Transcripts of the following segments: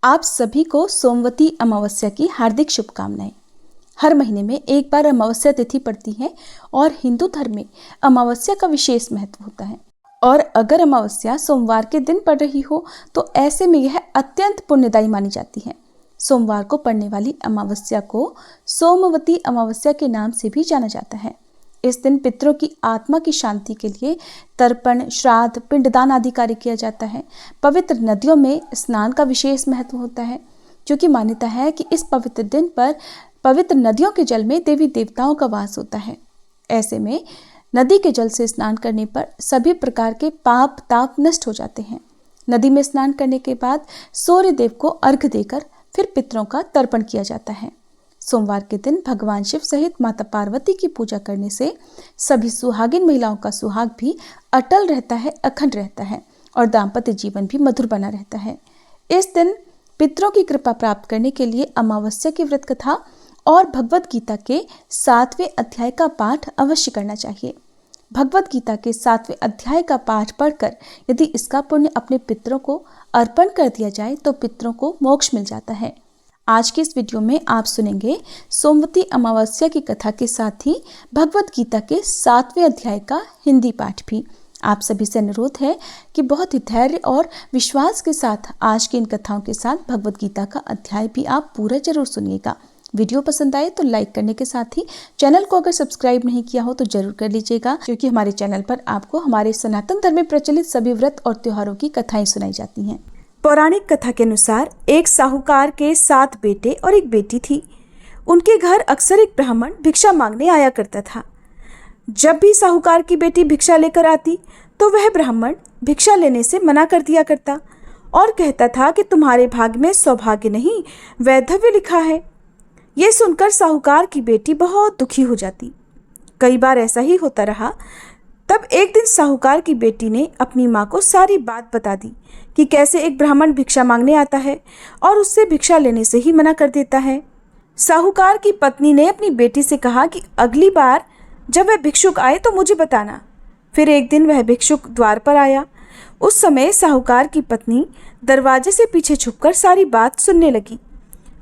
आप सभी को सोमवती अमावस्या की हार्दिक शुभकामनाएं। हर महीने में एक बार अमावस्या तिथि पड़ती है और हिंदू धर्म में अमावस्या का विशेष महत्व होता है। और अगर अमावस्या सोमवार के दिन पड़ रही हो तो ऐसे में यह अत्यंत पुण्यदायी मानी जाती है। सोमवार को पड़ने वाली अमावस्या को सोमवती अमावस्या के नाम से भी जाना जाता है। इस दिन पितरों की आत्मा की शांति के लिए तर्पण, श्राद्ध, पिंडदान आदि कार्य किया जाता है। पवित्र नदियों में स्नान का विशेष महत्व होता है, क्योंकि मान्यता है कि इस पवित्र दिन पर पवित्र नदियों के जल में देवी देवताओं का वास होता है। ऐसे में नदी के जल से स्नान करने पर सभी प्रकार के पाप ताप नष्ट हो जाते हैं। नदी में स्नान करने के बाद सूर्य देव को अर्घ्य देकर फिर पितरों का तर्पण किया जाता है। सोमवार के दिन भगवान शिव सहित माता पार्वती की पूजा करने से सभी सुहागिन महिलाओं का सुहाग भी अटल रहता है, अखंड रहता है और दाम्पत्य जीवन भी मधुर बना रहता है। इस दिन पितरों की कृपा प्राप्त करने के लिए अमावस्या की व्रत कथा और भगवद गीता के 7वें अध्याय का पाठ अवश्य करना चाहिए। भगवद गीता के 7वें अध्याय का पाठ पढ़कर यदि इसका पुण्य अपने पितरों को अर्पण कर दिया जाए तो पितरों को मोक्ष मिल जाता है। आज की इस वीडियो में आप सुनेंगे सोमवती अमावस्या की कथा के साथ ही भगवद गीता के 7वें अध्याय का हिंदी पाठ भी। आप सभी से अनुरोध है कि बहुत ही धैर्य और विश्वास के साथ आज की इन कथाओं के साथ भगवद गीता का अध्याय भी आप पूरा जरूर सुनिएगा। वीडियो पसंद आए तो लाइक करने के साथ ही चैनल को अगर सब्सक्राइब नहीं किया हो तो जरूर कर लीजिएगा, क्योंकि हमारे चैनल पर आपको हमारे सनातन धर्म में प्रचलित सभी व्रत और त्योहारों की कथाएं सुनाई जाती हैं। पौराणिक कथा के अनुसार एक साहूकार के 7 बेटे और एक बेटी थी। उनके घर अक्सर एक ब्राह्मण भिक्षा मांगने आया करता था। जब भी साहूकार की बेटी भिक्षा लेकर आती तो वह ब्राह्मण भिक्षा लेने से मना कर दिया करता और कहता था कि तुम्हारे भाग्य में सौभाग्य नहीं वैधव्य लिखा है। यह सुनकर साहूकार की बेटी बहुत दुखी हो जाती। कई बार ऐसा ही होता रहा। तब एक दिन साहूकार की बेटी ने अपनी माँ को सारी बात बता दी कि कैसे एक ब्राह्मण भिक्षा मांगने आता है और उससे भिक्षा लेने से ही मना कर देता है। साहूकार की पत्नी ने अपनी बेटी से कहा कि अगली बार जब वह भिक्षुक आए तो मुझे बताना। फिर एक दिन वह भिक्षुक द्वार पर आया। उस समय साहूकार की पत्नी दरवाजे से पीछे छुपकर सारी बात सुनने लगी।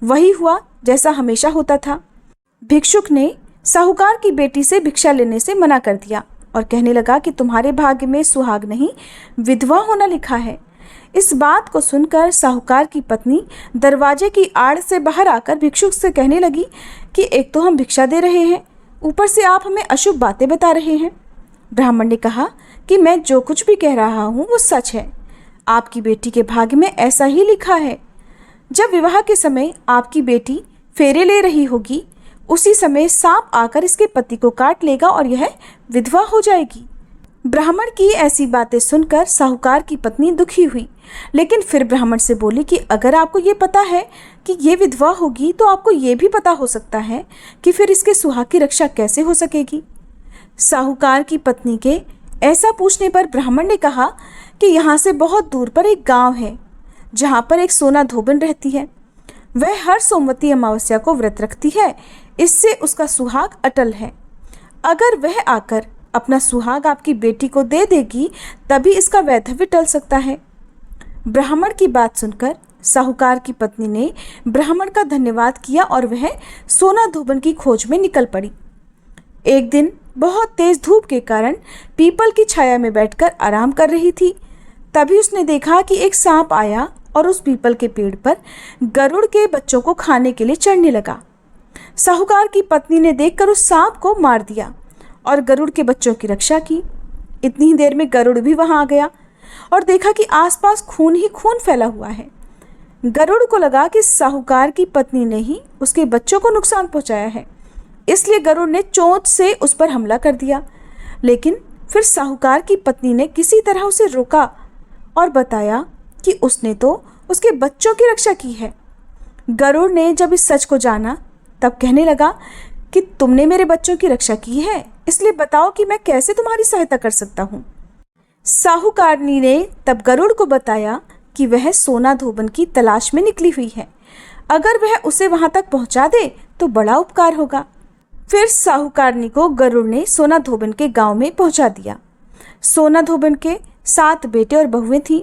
वही हुआ जैसा हमेशा होता था। भिक्षुक ने साहूकार की बेटी से भिक्षा लेने से मना कर दिया और कहने लगा कि तुम्हारे भाग्य में सुहाग नहीं विधवा होना लिखा है। इस बात को सुनकर साहूकार की पत्नी दरवाजे की आड़ से बाहर आकर भिक्षुक से कहने लगी कि एक तो हम भिक्षा दे रहे हैं, ऊपर से आप हमें अशुभ बातें बता रहे हैं। ब्राह्मण ने कहा कि मैं जो कुछ भी कह रहा हूँ वो सच है। आपकी बेटी के भाग्य में ऐसा ही लिखा है। जब विवाह के समय आपकी बेटी फेरे ले रही होगी उसी समय सांप आकर इसके पति को काट लेगा और यह विधवा हो जाएगी। ब्राह्मण की ऐसी बातें सुनकर साहूकार की पत्नी दुखी हुई, लेकिन फिर ब्राह्मण से बोली कि अगर आपको ये पता है कि ये विधवा होगी तो आपको ये भी पता हो सकता है कि फिर इसके सुहाग की रक्षा कैसे हो सकेगी। साहूकार की पत्नी के ऐसा पूछने पर ब्राह्मण ने कहा कि यहाँ से बहुत दूर पर एक गाँव है जहाँ पर एक सोना धोबन रहती है। वह हर सोमवती अमावस्या को व्रत रखती है, इससे उसका सुहाग अटल है। अगर वह आकर अपना सुहाग आपकी बेटी को दे देगी तभी इसका वैधव्य टल सकता है। ब्राह्मण की बात सुनकर साहूकार की पत्नी ने ब्राह्मण का धन्यवाद किया और वह सोना धोबन की खोज में निकल पड़ी। एक दिन बहुत तेज धूप के कारण पीपल की छाया में बैठकर आराम कर रही थी। तभी उसने देखा कि एक सांप आया और उस पीपल के पेड़ पर गरुड़ के बच्चों को खाने के लिए चढ़ने लगा। साहूकार की पत्नी ने देखकर उस सांप को मार दिया और गरुड़ के बच्चों की रक्षा की। इतनी ही देर में गरुड़ भी वहां आ गया और देखा कि आसपास खून ही खून फैला हुआ है। गरुड़ को लगा कि साहूकार की पत्नी ने ही उसके बच्चों को नुकसान पहुंचाया है, इसलिए गरुड़ ने चोंच से उस पर हमला कर दिया। लेकिन फिर साहूकार की पत्नी ने किसी तरह उसे रोका और बताया कि उसने तो उसके बच्चों की रक्षा की है। गरुड़ ने जब इस सच को जाना तब कहने लगा कि तुमने मेरे बच्चों की रक्षा की है, इसलिए बताओ कि मैं कैसे तुम्हारी सहायता कर सकता हूँ। साहूकारनी ने तब गरुड़ को बताया कि वह सोना धोबन की तलाश में निकली हुई है। अगर वह उसे वहां तक पहुंचा दे तो बड़ा उपकार होगा। फिर साहूकारनी को गरुड़ ने सोना धोबन के गांव में पहुंचा दिया। सोना धोबन के 7 बेटे और बहुएं थीं,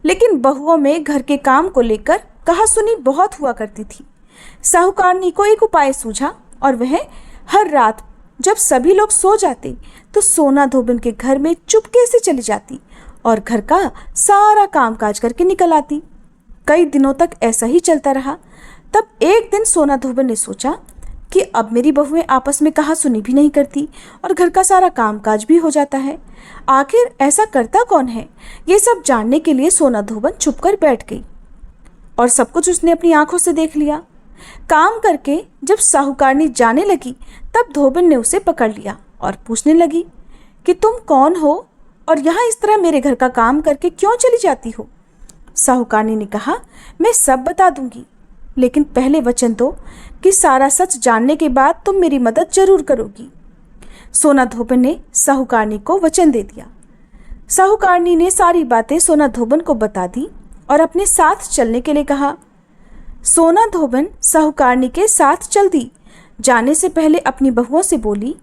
लेकिन बहुओं में घर के काम को लेकर कहा सुनी बहुत हुआ करती थी। साहूकारनी को एक उपाय सूझा और वह हर रात जब सभी लोग सो जाते तो सोना धोबिन के घर में चुपके से चली जाती और घर का सारा कामकाज करके निकल आती। कई दिनों तक ऐसा ही चलता रहा। तब एक दिन सोना धोबिन ने सोचा कि अब मेरी बहुएं आपस में कहा सुनी भी नहीं करती और घर का सारा कामकाज भी हो जाता है। आखिर ऐसा करता कौन है, ये सब जानने के लिए सोना धोबिन चुपकर बैठ गई और सब कुछ उसने अपनी आंखों से देख लिया। काम करके जब साहूकारनी जाने लगी तब धोबिन ने उसे पकड़ लिया और पूछने लगी कि तुम कौन हो और यहाँ इस तरह मेरे घर का काम करके क्यों चली जाती हो। साहूकारनी ने कहा, मैं सब बता दूंगी, लेकिन पहले वचन दो कि सारा सच जानने के बाद तुम मेरी मदद जरूर करोगी। सोना धोबिन ने साहूकारनी को वचन दे दिया। साहूकारनी ने सारी बातें सोना धोबिन को बता दी और अपने साथ चलने के लिए कहा। सोना धोबिन साहूकारनी के साथ चल दी। जाने से पहले अपनी बहुओं से बोली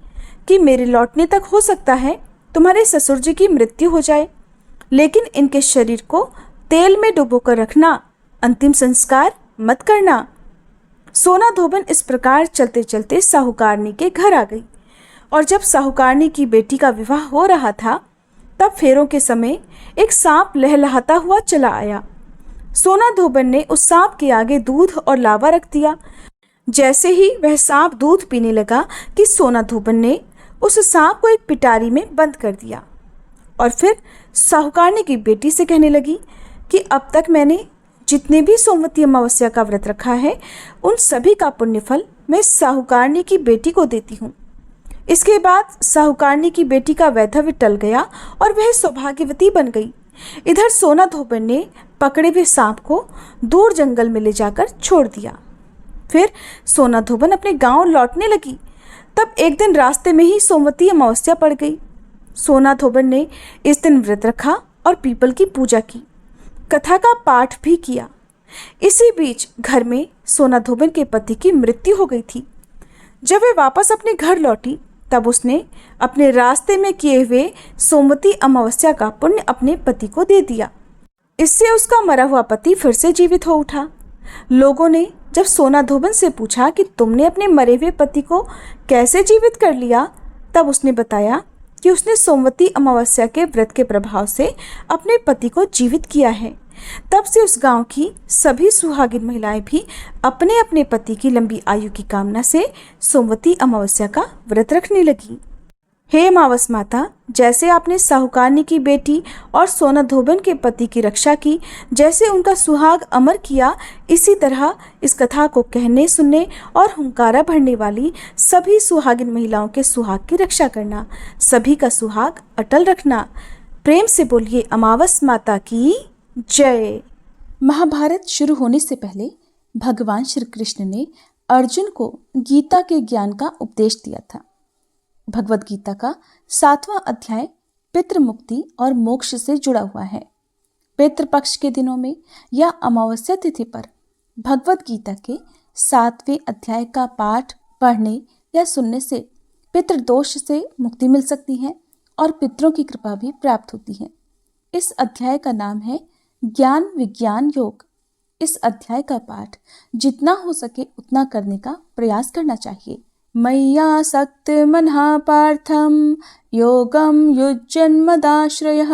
कि मेरे लौटने तक हो सकता है तुम्हारे ससुर जी की मृत्यु हो जाए, लेकिन इनके शरीर को तेल में डुबोकर रखना, अंतिम संस्कार मत करना। सोना धोबिन इस प्रकार चलते चलते साहूकारनी के घर आ गई और जब साहूकारनी की बेटी का विवाह हो रहा था तब फेरों के समय एक सांप लहलहाता हुआ चला आया। सोना धोबिन ने उस सांप के आगे दूध और लावा रख दिया। जैसे ही वह सांप दूध पीने लगा कि सोना धोबिन ने उस सांप को एक पिटारी में बंद कर दिया और फिर साहूकारनी की बेटी से कहने लगी कि अब तक मैंने जितने भी सोमवती अमावस्या का व्रत रखा है उन सभी का पुण्यफल मैं साहूकारनी की बेटी को देती हूँ। इसके बाद साहूकारनी की बेटी का वैधव्य टल गया और वह सौभाग्यवती बन गई। इधर सोना धोबिन ने पकड़े हुए सांप को दूर जंगल में ले जाकर छोड़ दिया। फिर सोना धोबिन अपने गांव लौटने लगी। तब एक दिन रास्ते में ही सोमवती अमावस्या पड़ गई। सोना धोबिन ने इस दिन व्रत रखा और पीपल की पूजा की, कथा का पाठ भी किया। इसी बीच घर में सोना धोबिन के पति की मृत्यु हो गई थी। जब वे वापस अपने घर लौटी तब उसने अपने रास्ते में किए हुए सोमवती अमावस्या का पुण्य अपने पति को दे दिया। इससे उसका मरा हुआ पति फिर से जीवित हो उठा। लोगों ने जब सोना धोबिन से पूछा कि तुमने अपने मरे हुए पति को कैसे जीवित कर लिया, तब उसने बताया कि उसने सोमवती अमावस्या के व्रत के प्रभाव से अपने पति को जीवित किया है। तब से उस गांव की सभी सुहागिन महिलाएं भी अपने अपने पति की लंबी आयु की कामना से सोमवती अमावस्या का व्रत रखने लगी। हे अमावस माता, जैसे आपने साहूकारनी की बेटी और सोना धोबिन के पति की रक्षा की, जैसे उनका सुहाग अमर किया, इसी तरह इस कथा को कहने सुनने और हुंकारा भरने वाली सभी सुहागिन महिलाओं के सुहाग की रक्षा करना, सभी का सुहाग अटल रखना। प्रेम से बोलिए अमावस माता की जय। महाभारत शुरू होने से पहले भगवान श्री कृष्ण ने अर्जुन को गीता के ज्ञान का उपदेश दिया था। भगवत गीता का 7वां अध्याय पितृ मुक्ति और मोक्ष से जुड़ा हुआ है। पितृपक्ष के दिनों में या अमावस्या तिथि पर भगवत गीता के 7वें अध्याय का पाठ पढ़ने या सुनने से पितृदोष से मुक्ति मिल सकती है और पितरों की कृपा भी प्राप्त होती है। इस अध्याय का नाम है ज्ञान विज्ञान योग। इस अध्याय का पाठ जितना हो सके उतना करने का प्रयास करना चाहिए। मय्यासक्त मनः पार्थम योगम युज्यन्मदाश्रयः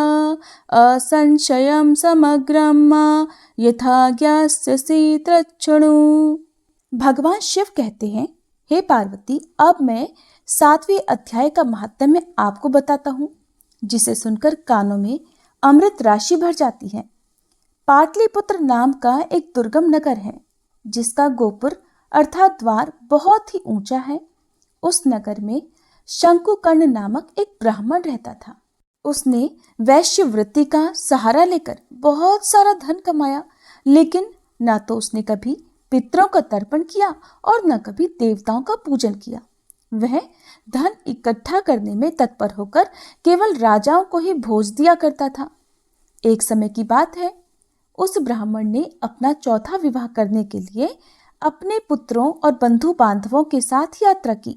असंशयं समग्रम यथा ज्ञास्यसि तच्छृणु। भगवान शिव कहते हैं, हे पार्वती, अब मैं 7वें अध्याय का महात्म्य आपको बताता हूँ, जिसे सुनकर कानों में अमृत राशि भर जाती है। पाटलिपुत्र नाम का एक दुर्गम नगर है, जिसका गोपुर अर्थात द्वार बहुत ही ऊंचा है। उस नगर में शंकुकर्ण नामक एक ब्राह्मण रहता था। उसने वैश्य वृत्ति का सहारा लेकर बहुत सारा धन कमाया, लेकिन न तो उसने कभी पितरों का तर्पण किया और न कभी देवताओं का पूजन किया। वह धन इकट्ठा करने में तत्पर होकर केवल राजाओं को ही भोज दिया करता था। एक समय की बात है, उस ब्राह्मण ने अपना चौथा विवाह करने के लिए अपने पुत्रों और बंधु बांधवों के साथ यात्रा की।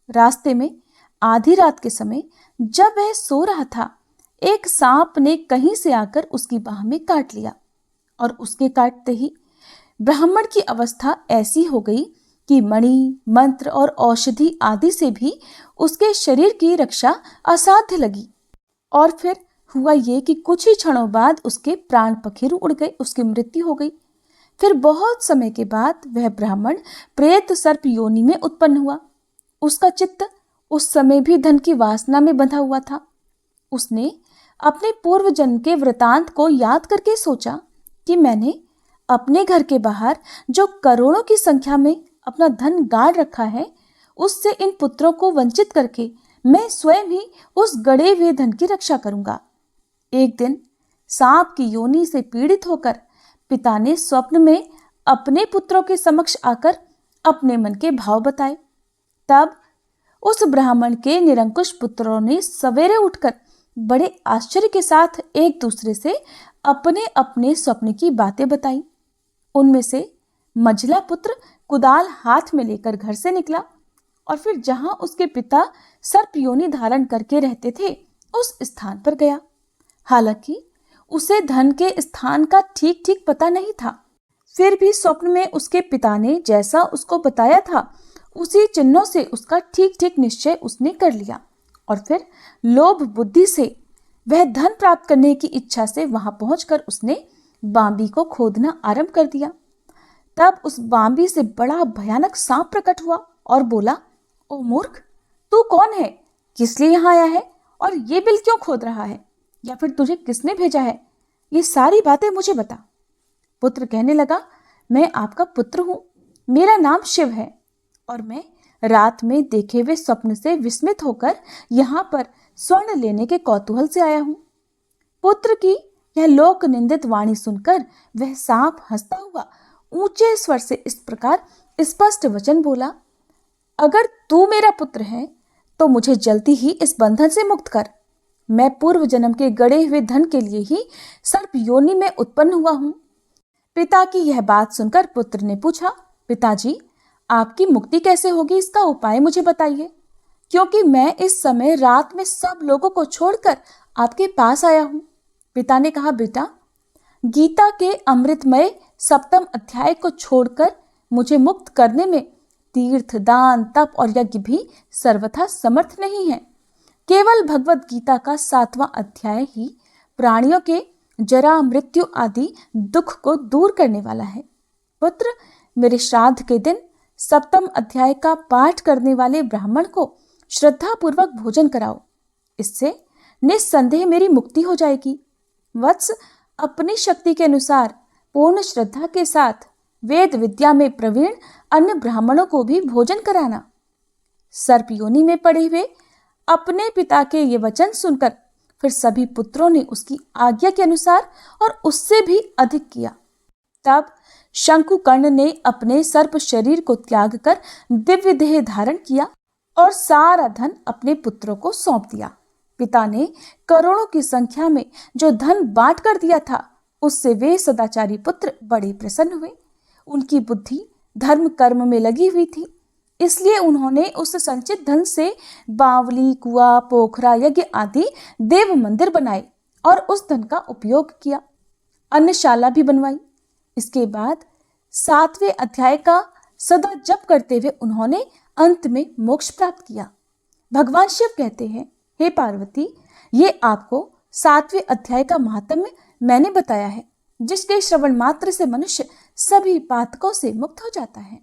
रास्ते में आधी रात के समय जब वह सो रहा था, एक सांप ने कहीं से आकर उसकी बाह में काट लिया और उसके काटते ही ब्राह्मण की अवस्था ऐसी हो गई कि मणि, मंत्र और औषधि आदि से भी उसके शरीर की रक्षा असाध्य लगी। और फिर हुआ ये कि कुछ ही क्षणों बाद उसके प्राण पखेरु उड़ गए, उसकी मृत्यु हो गई। फिर बहुत समय के बाद वह ब्राह्मण प्रेत सर्प योनि में उत्पन्न हुआ। उसका चित्त उस समय भी धन की वासना में बंधा हुआ था। उसने अपने पूर्व जन्म के वृतांत को याद करके सोचा कि मैंने अपने घर के बाहर जो करोड़ों की संख्या में अपना धन गाड़ रखा है, उससे इन पुत्रों को वंचित करके मैं स्वयं ही उस गड़े हुए धन की रक्षा करूंगा। एक दिन सांप की योनि से पीड़ित होकर पिता ने स्वप्न में अपने पुत्रों के समक्ष आकर अपने मन के भाव बताए। तब उस ब्राह्मण के निरंकुश पुत्रों ने सवेरे उठकर बड़े आश्चर्य के साथ एक दूसरे से अपने अपने स्वप्न की बातें बताई। उनमें से मझला पुत्र कुदाल हाथ में लेकर घर से निकला और फिर जहां उसके पिता सर्प योनि धारण करके रहते थे उस स्थान पर गया। हालांकि उसे धन के स्थान का ठीक ठीक पता नहीं था, फिर भी स्वप्न में उसके पिता ने जैसा उसको बताया था उसी चिन्हों से उसका ठीक ठीक निश्चय उसने कर लिया और फिर लोभ बुद्धि से वह धन प्राप्त करने की इच्छा से वहां पहुंचकर उसने बांबी को खोदना आरंभ कर दिया। तब उस बांबी से बड़ा भयानक सांप प्रकट हुआ और बोला, ओ मूर्ख, तू कौन है, किस लिए यहाँ आया है और ये बिल क्यों खोद रहा है, या फिर तुझे किसने भेजा है, ये सारी बातें मुझे बता। पुत्र कहने लगा, मैं आपका पुत्र हूँ, मेरा नाम शिव है और मैं रात में देखे हुए स्वप्न से विस्मित होकर यहाँ पर स्वर्ण लेने के कौतूहल से आया हूँ। पुत्र की यह लोक निंदित वाणी सुनकर वह सांप हंसता हुआ ऊंचे स्वर से इस प्रकार स्पष्ट वचन बोला, अगर तू मेरा पुत्र है तो मुझे जल्दी ही इस बंधन से मुक्त कर। मैं पूर्व जन्म के गड़े हुए धन के लिए ही सर्प योनि में उत्पन्न हुआ हूँ। पिता की यह बात सुनकर पुत्र ने पूछा, पिताजी, आपकी मुक्ति कैसे होगी, इसका उपाय मुझे बताइए, क्योंकि मैं इस समय रात में सब लोगों को छोड़कर आपके पास आया हूँ। पिता ने कहा, बेटा, गीता के अमृतमय 7वें अध्याय को छोड़कर मुझे मुक्त करने में तीर्थ, दान, तप और यज्ञ भी सर्वथा समर्थ नहीं है। केवल भगवत गीता का 7वां अध्याय ही प्राणियों के जरा, मृत्यु आदि दुख को दूर करने वाला है। पुत्र, मेरे श्राद्ध के दिन 7वें अध्याय का पाठ करने वाले ब्राह्मण को श्रद्धा पूर्वक भोजन कराओ, इससे निस्संदेह मेरी मुक्ति हो जाएगी। वत्स, अपनी शक्ति के अनुसार पूर्ण श्रद्धा के साथ वेद विद्या में प्रवीण अन्य ब्राह्मणों को भी भोजन कराना। सर्प योनि में पड़े हुए अपने पिता के ये वचन सुनकर फिर सभी पुत्रों ने उसकी आज्ञा के अनुसार और उससे भी अधिक किया। तब शंकुकर्ण ने अपने सर्प शरीर को त्याग कर दिव्य देह धारण किया और सारा धन अपने पुत्रों को सौंप दिया। पिता ने करोड़ों की संख्या में जो धन बांट कर दिया था, उससे वे सदाचारी पुत्र बड़े प्रसन्न हुए। उनकी बुद्धि धर्म कर्म में लगी हुई थी, इसलिए उन्होंने उस संचित धन से बावली, कुआं, पोखरा, यज्ञ आदि देव मंदिर बनाए और उस धन का उपयोग किया। अन्नशाला भी बनवाई। इसके बाद 7वें अध्याय का सदा जप करते हुए उन्होंने अंत में मोक्ष प्राप्त किया। भगवान शिव कहते हैं, हे पार्वती, ये आपको 7वें अध्याय का महात्म्य मैंने बताया है, जिसके श्रवण मात्र से मनुष्य सभी पातकों से मुक्त हो जाता है।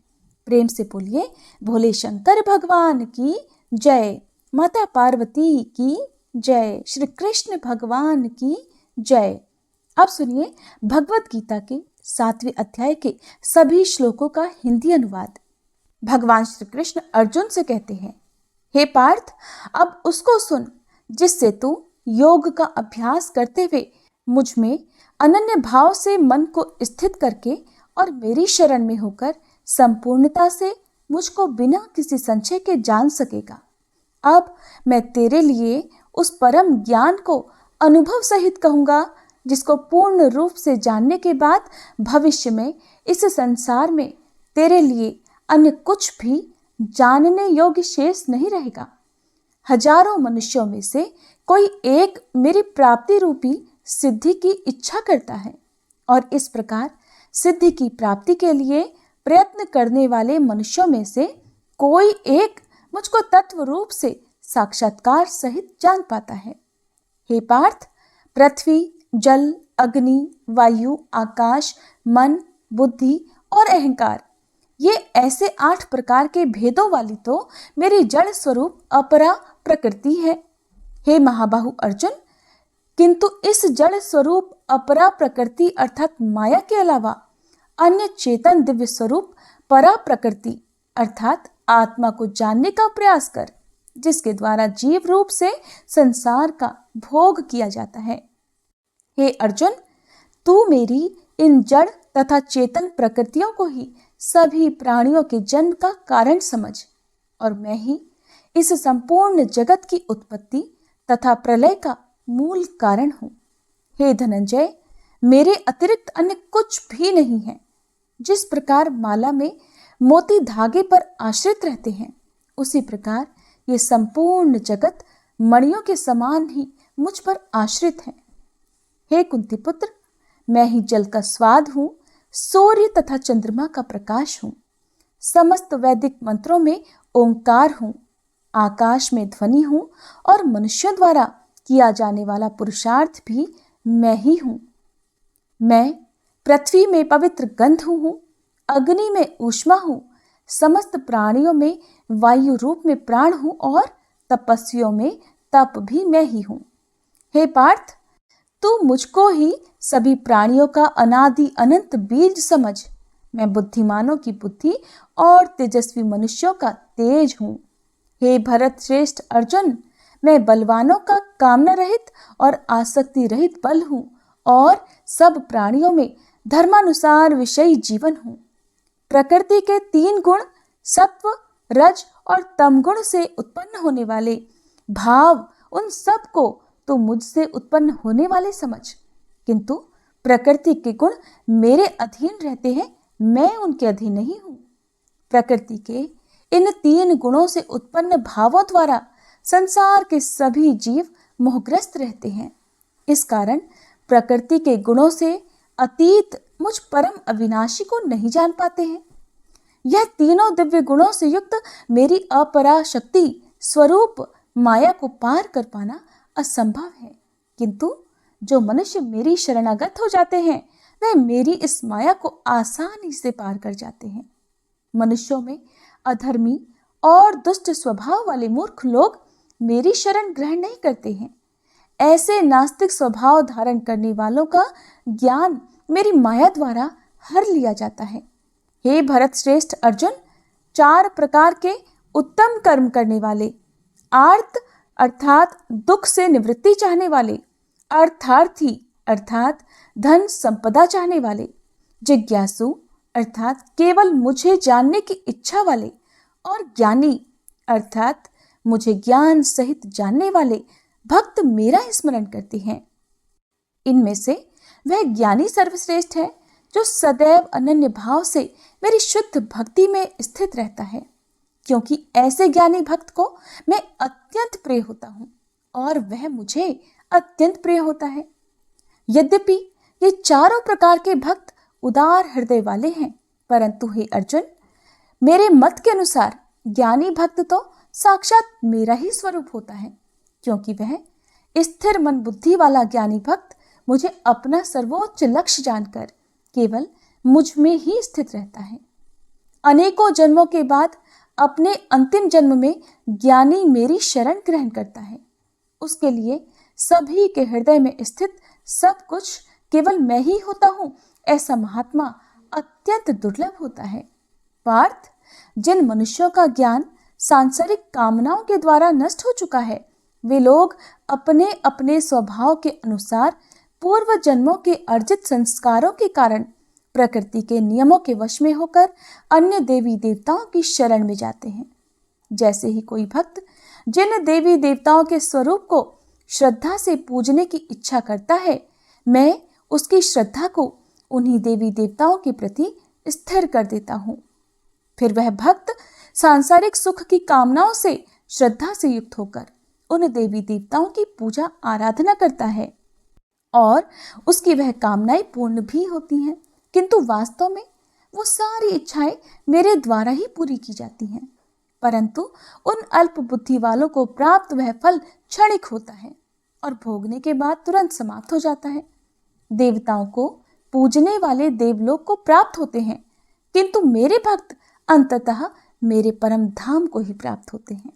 प्रेम से बोलिए, भोले शंकर भगवान की जय, माता पार्वती की जय, श्री कृष्ण भगवान की जय। अब सुनिए भगवत गीता के 7वें अध्याय के सभी श्लोकों का हिंदी अनुवाद। भगवान श्री कृष्ण अर्जुन से कहते हैं, हे पार्थ, अब उसको सुन जिससे तू योग का अभ्यास करते हुए मुझ में अनन्य भाव से मन को स्थित करके और मेरी शरण में होकर संपूर्णता से मुझको बिना किसी संशय के जान सकेगा। अब मैं तेरे लिए उस परम ज्ञान को अनुभव सहित कहूँगा, जिसको पूर्ण रूप से जानने के बाद भविष्य में इस संसार में तेरे लिए अन्य कुछ भी जानने योग्य शेष नहीं रहेगा। हजारों मनुष्यों में से कोई एक मेरी प्राप्ति रूपी सिद्धि की इच्छा करता है और इस प्रकार सिद्धि की प्राप्ति के लिए प्रयत्न करने वाले मनुष्यों में से कोई एक मुझको तत्व रूप से साक्षात्कार सहित जान पाता है। हे पार्थ, पृथ्वी, जल, अग्नि, वायु, आकाश, मन, बुद्धि और अहंकार, ये ऐसे 8 प्रकार के भेदों वाली तो मेरी जड़ स्वरूप अपरा प्रकृति है। हे महाबाहु अर्जुन, किंतु इस जड़ स्वरूप अपरा प्रकृति अर्थात माया के अलावा अन्य चेतन दिव्य स्वरूप परा प्रकृति अर्थात आत्मा को जानने का प्रयास कर, जिसके द्वारा जीव रूप से संसार का भोग किया जाता है। हे अर्जुन, तू मेरी इन जड़ तथा चेतन प्रकृतियों को ही सभी प्राणियों के जन्म का कारण समझ, और मैं ही इस संपूर्ण जगत की उत्पत्ति तथा प्रलय का मूल कारण हूँ। हे धनंजय, मेरे अतिरिक्त अन्य कुछ भी नहीं है। जिस प्रकार माला में मोती धागे पर आश्रित रहते हैं, उसी प्रकार ये संपूर्ण जगत मणियों के समान ही मुझ पर आश्रित है। हे कुंती पुत्र, मैं ही जल का स्वाद हूँ, सूर्य तथा चंद्रमा का प्रकाश हूँ, समस्त वैदिक मंत्रों में ओंकार हूँ, आकाश में ध्वनि हूँ और मनुष्यों द्वारा किया जाने वाला पुरुषार्थ भी मैं ही हूँ। मैं पृथ्वी में पवित्र गंध हूँ, अग्नि में ऊष्मा हूँ, समस्त प्राणियों में वायु रूप में प्राण हूँ और तपस्वियों में तप भी मैं ही हूँ। हे पार्थ, तू मुझको ही सभी प्राणियों का अनादि अनंत बीज समझ। मैं बुद्धिमानों की बुद्धि और तेजस्वी मनुष्यों का तेज हूँ। हे भरत श्रेष्ठ अर्जुन, मैं बलवानों का कामना रहित और आसक्ति रहित बल हूँ और सब प्राणियों में धर्मानुसार विषयी जीवन हूँ। प्रकृति के 3 गुण सत्व, रज और तम गुण से उत्पन्न होने वाले भाव, उन सब को तो मुझसे उत्पन्न होने वाले समझ, किंतु प्रकृति के गुण मेरे अधीन रहते हैं, मैं उनके अधीन नहीं हूँ। प्रकृति के इन 3 गुणों से उत्पन्न भावों द्वारा संसार के सभी जीव मोहग्रस्त रहते हैं। इस कारण प्रकृति के गुणों से अतीत मुझ परम अविनाशी को नहीं जान पाते हैं। यह तीनों दिव्य गुणों से युक्त मेरी अपरा शक्ति स्वरूप माया को पार कर पाना असंभव है, किंतु जो मनुष्य मेरी शरणागत हो जाते हैं, वे मेरी इस माया को आसानी से पार कर जाते हैं। मनुष्यों में अधर्मी और दुष्ट स्वभाव वाले मूर्ख लोग मेरी शरण ग्रहण नहीं करते हैं। ऐसे नास्तिक स्वभाव धारण करने वालों का ज्ञान मेरी माया द्वारा हर लिया जाता है। हे भरत श्रेष्ठ अर्जुन, 4 प्रकार के उत्तम कर्म करने वाले, आर्त अर्थात दुख से निवृत्ति चाहने वाले, अर्थार्थी अर्थात धन संपदा चाहने वाले, जिज्ञासु अर्थात केवल मुझे जानने की इच्छा वाले, और ज्ञानी अर्थात मुझे ज्ञान सहित जानने वाले भक्त मेरा स्मरण करते हैं। इनमें से वह ज्ञानी सर्वश्रेष्ठ है जो सदैव अनन्य भाव से मेरी शुद्ध भक्ति में स्थित रहता है, क्योंकि ऐसे ज्ञानी भक्त को मैं अत्यंत प्रिय होता हूँ और वह मुझे अत्यंत प्रिय होता है। यद्यपि ये चारों प्रकार के भक्त उदार हृदय वाले हैं, परंतु हे अर्जुन, मेरे मत के अनुसार ज्ञानी भक्त तो साक्षात मेरा ही स्वरूप होता है, क्योंकि वह स्थिर मन बुद्धि वाला ज्ञानी भक्त मुझे अपना सर्वोच्च लक्ष्य जानकर केवल मुझ में ही स्थित रहता है। अनेकों जन्मों के बाद अपने अंतिम जन्म में ज्ञानी मेरी शरण ग्रहण करता है। उसके लिए सभी के हृदय में स्थित सब कुछ केवल मैं ही होता हूँ, ऐसा महात्मा अत्यंत दुर्लभ होता है। पार्थ, जिन मनुष्यों का ज्ञान सांसारिक कामनाओं के द्वारा नष्ट हो चुका है, वे लोग अपने अपने स्वभाव के अनुसार पूर्व जन्मों के अर्जित संस्कारों के कारण प्रकृति के नियमों के वश में होकर अन्य देवी देवताओं की शरण में जाते हैं। जैसे ही कोई भक्त जिन देवी देवताओं के स्वरूप को श्रद्धा से पूजने की इच्छा करता है, मैं उसकी श्रद्धा को उन्हीं देवी देवताओं के प्रति स्थिर कर देता हूँ। फिर वह भक्त सांसारिक सुख की कामनाओं से श्रद्धा से युक्त होकर उन देवी देवताओं की पूजा आराधना करता है और उसकी वह कामनाएं पूर्ण भी होती हैं, किंतु वास्तव में वो सारी इच्छाएं मेरे द्वारा ही पूरी की जाती हैं। परंतु उन अल्प बुद्धि वालों को प्राप्त वह फल क्षणिक होता है और भोगने के बाद तुरंत समाप्त हो जाता है। देवताओं को पूजने वाले देवलोक को प्राप्त होते हैं, किंतु मेरे भक्त अंततः मेरे परम धाम को ही प्राप्त होते हैं।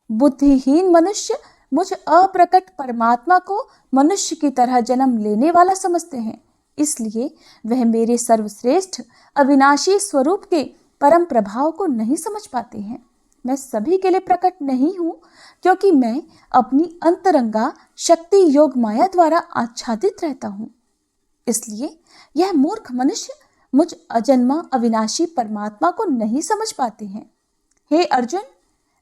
बुद्धिहीन मनुष्य मुझ अप्रकट परमात्मा को मनुष्य की तरह जन्म लेने वाला समझते हैं, इसलिए वह मेरे सर्वश्रेष्ठ अविनाशी स्वरूप के परम प्रभाव को नहीं समझ पाते हैं। मैं सभी के लिए प्रकट नहीं हूँ, क्योंकि मैं अपनी अंतरंगा शक्ति योग माया द्वारा आच्छादित रहता हूँ। इसलिए यह मूर्ख मनुष्य मुझ अजन्मा अविनाशी परमात्मा को नहीं समझ पाते हैं। हे अर्जुन,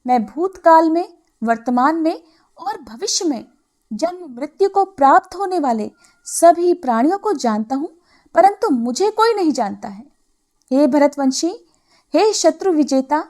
मैं भूतकाल में, वर्तमान में और भविष्य में जन्म मृत्यु को प्राप्त होने वाले सभी प्राणियों को जानता हूँ, परंतु मुझे कोई नहीं जानता है। हे भरतवंशी, हे शत्रु विजेता,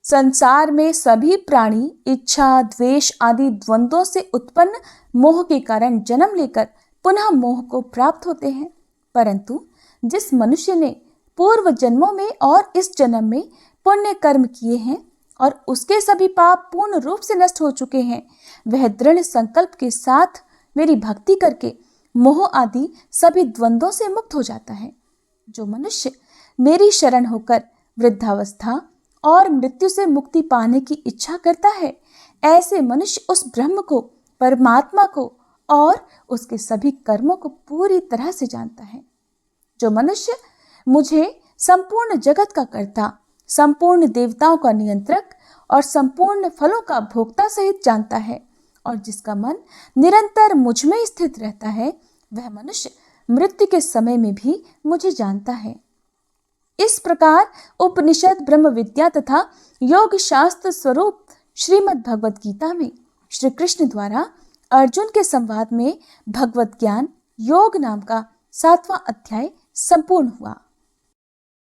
संसार में सभी प्राणी इच्छा, द्वेष आदि द्वंद्वों से उत्पन्न मोह के कारण जन्म लेकर पुनः मोह को प्राप्त होते हैं, परंतु जिस मनुष्य ने पूर्व जन्मों में और इस जन्म में पुण्य कर्म किए हैं और उसके सभी पाप पूर्ण रूप से नष्ट हो चुके हैं, वह दृढ़ संकल्प के साथ मेरी भक्ति करके मोह आदि सभी द्वंद्वों से मुक्त हो जाता है। जो मनुष्य मेरी शरण होकर वृद्धावस्था और मृत्यु से मुक्ति पाने की इच्छा करता है, ऐसे मनुष्य उस ब्रह्म को, परमात्मा को और उसके सभी कर्मों को पूरी तरह से जानता है। जो मनुष्य मुझे संपूर्ण जगत का कर्ता, संपूर्ण देवताओं का नियंत्रक और संपूर्ण फलों का भोक्ता सहित जानता है और जिसका मन निरंतर मुझ में स्थित रहता है, वह मनुष्य मृत्यु के समय में भी मुझे जानता है। इस प्रकार उपनिषद, ब्रह्म विद्या तथा योग शास्त्र स्वरूप श्रीमद् भगवत गीता में श्री कृष्ण द्वारा अर्जुन के संवाद में भगवत ज्ञान योग नाम का 7वां अध्याय संपूर्ण हुआ।